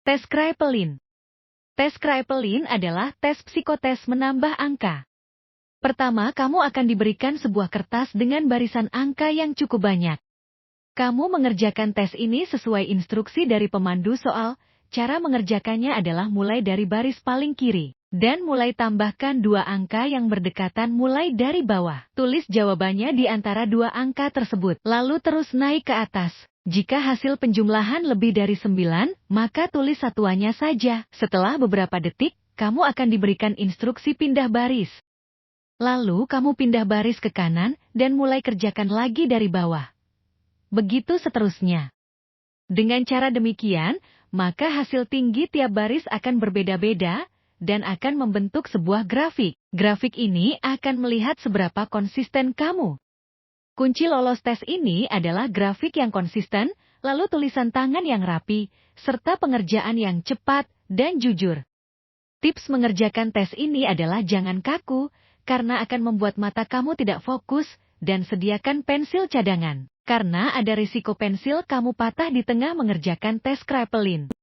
Tes Kraepelin. Tes Kraepelin adalah tes psikotes menambah angka. Pertama, kamu akan diberikan sebuah kertas dengan barisan angka yang cukup banyak. Kamu mengerjakan tes ini sesuai instruksi dari pemandu soal. Cara mengerjakannya adalah mulai dari baris paling kiri, dan mulai tambahkan dua angka yang berdekatan mulai dari bawah. Tulis jawabannya di antara dua angka tersebut, lalu terus naik ke atas. Jika hasil penjumlahan lebih dari 9, maka tulis satuannya saja. Setelah beberapa detik, kamu akan diberikan instruksi pindah baris. Lalu kamu pindah baris ke kanan, dan mulai kerjakan lagi dari bawah. Begitu seterusnya. Dengan cara demikian, maka hasil tinggi tiap baris akan berbeda-beda, dan akan membentuk sebuah grafik. Grafik ini akan melihat seberapa konsisten kamu. Kunci lolos tes ini adalah grafik yang konsisten, lalu tulisan tangan yang rapi, serta pengerjaan yang cepat dan jujur. Tips mengerjakan tes ini adalah jangan kaku, karena akan membuat mata kamu tidak fokus, dan sediakan pensil cadangan. Karena ada risiko pensil kamu patah di tengah mengerjakan tes Kraepelin.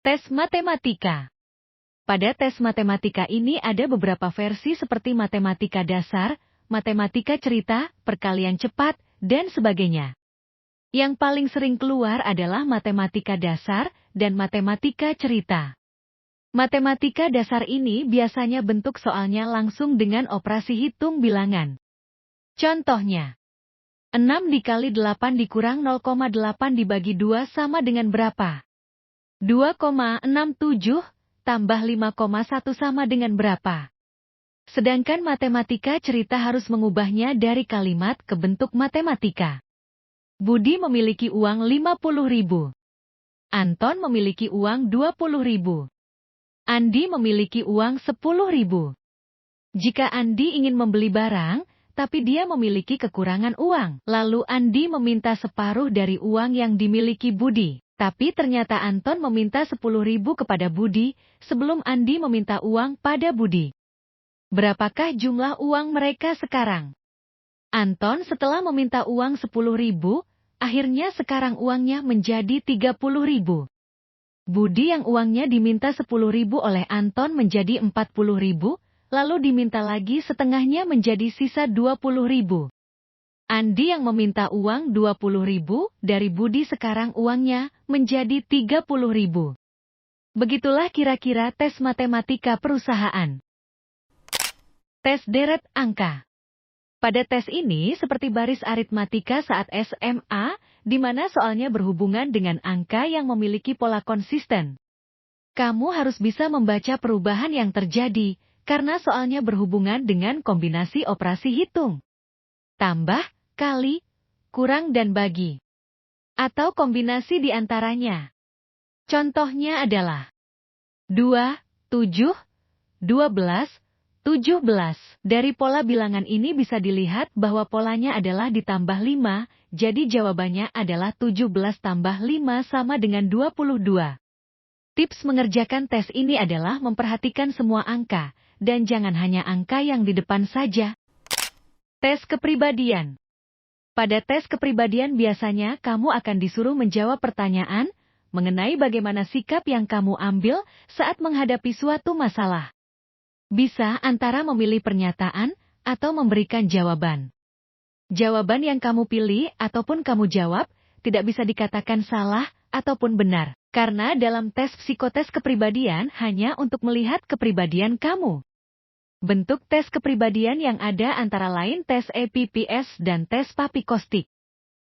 Tes matematika. Pada tes matematika ini ada beberapa versi seperti matematika dasar, matematika cerita, perkalian cepat, dan sebagainya. Yang paling sering keluar adalah matematika dasar dan matematika cerita. Matematika dasar ini biasanya bentuk soalnya langsung dengan operasi hitung bilangan. Contohnya, 6 dikali 8 dikurang 0,8 dibagi 2 sama dengan berapa? 2,67 tambah 5,1 sama dengan berapa? Sedangkan matematika cerita harus mengubahnya dari kalimat ke bentuk matematika. Budi memiliki uang 50.000. Anton memiliki uang 20.000. Andi memiliki uang 10.000. Jika Andi ingin membeli barang, tapi dia memiliki kekurangan uang. Lalu Andi meminta separuh dari uang yang dimiliki Budi. Tapi ternyata Anton meminta 10.000 kepada Budi, sebelum Andi meminta uang pada Budi. Berapakah jumlah uang mereka sekarang? Anton setelah meminta uang 10.000, akhirnya sekarang uangnya menjadi 30.000. Budi yang uangnya diminta 10.000 oleh Anton menjadi 40.000, lalu diminta lagi setengahnya menjadi sisa 20.000. Andi yang meminta uang 20.000 dari Budi sekarang uangnya menjadi 30.000. Begitulah kira-kira tes matematika perusahaan. Tes deret angka. Pada tes ini seperti baris aritmatika saat SMA, di mana soalnya berhubungan dengan angka yang memiliki pola konsisten. Kamu harus bisa membaca perubahan yang terjadi, karena soalnya berhubungan dengan kombinasi operasi hitung. Tambah, kali, kurang dan bagi. Atau kombinasi di antaranya. Contohnya adalah 2, 7, 12, 17. Dari pola bilangan ini bisa dilihat bahwa polanya adalah ditambah 5, jadi jawabannya adalah 17 tambah 5 sama dengan 22. Tips mengerjakan tes ini adalah memperhatikan semua angka, dan jangan hanya angka yang di depan saja. Tes kepribadian. Pada tes kepribadian biasanya kamu akan disuruh menjawab pertanyaan mengenai bagaimana sikap yang kamu ambil saat menghadapi suatu masalah. Bisa antara memilih pernyataan atau memberikan jawaban. Jawaban yang kamu pilih ataupun kamu jawab tidak bisa dikatakan salah ataupun benar, karena dalam tes psikotes kepribadian hanya untuk melihat kepribadian kamu. Bentuk tes kepribadian yang ada antara lain tes EPPS dan tes Papikostik.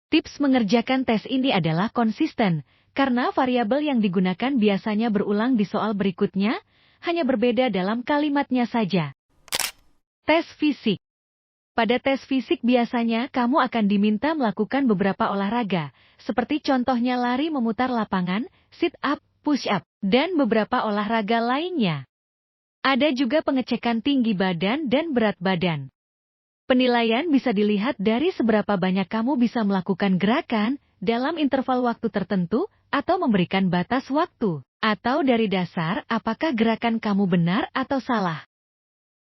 Tips mengerjakan tes ini adalah konsisten, karena variabel yang digunakan biasanya berulang di soal berikutnya, hanya berbeda dalam kalimatnya saja. Tes fisik. Pada tes fisik biasanya kamu akan diminta melakukan beberapa olahraga, seperti contohnya lari memutar lapangan, sit up, push up, dan beberapa olahraga lainnya. Ada juga pengecekan tinggi badan dan berat badan. Penilaian bisa dilihat dari seberapa banyak kamu bisa melakukan gerakan dalam interval waktu tertentu atau memberikan batas waktu, atau dari dasar apakah gerakan kamu benar atau salah.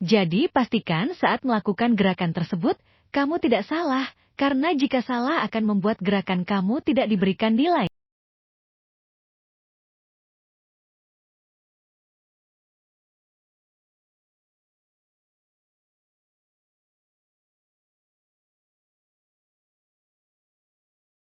Jadi pastikan saat melakukan gerakan tersebut, kamu tidak salah, karena jika salah akan membuat gerakan kamu tidak diberikan nilai.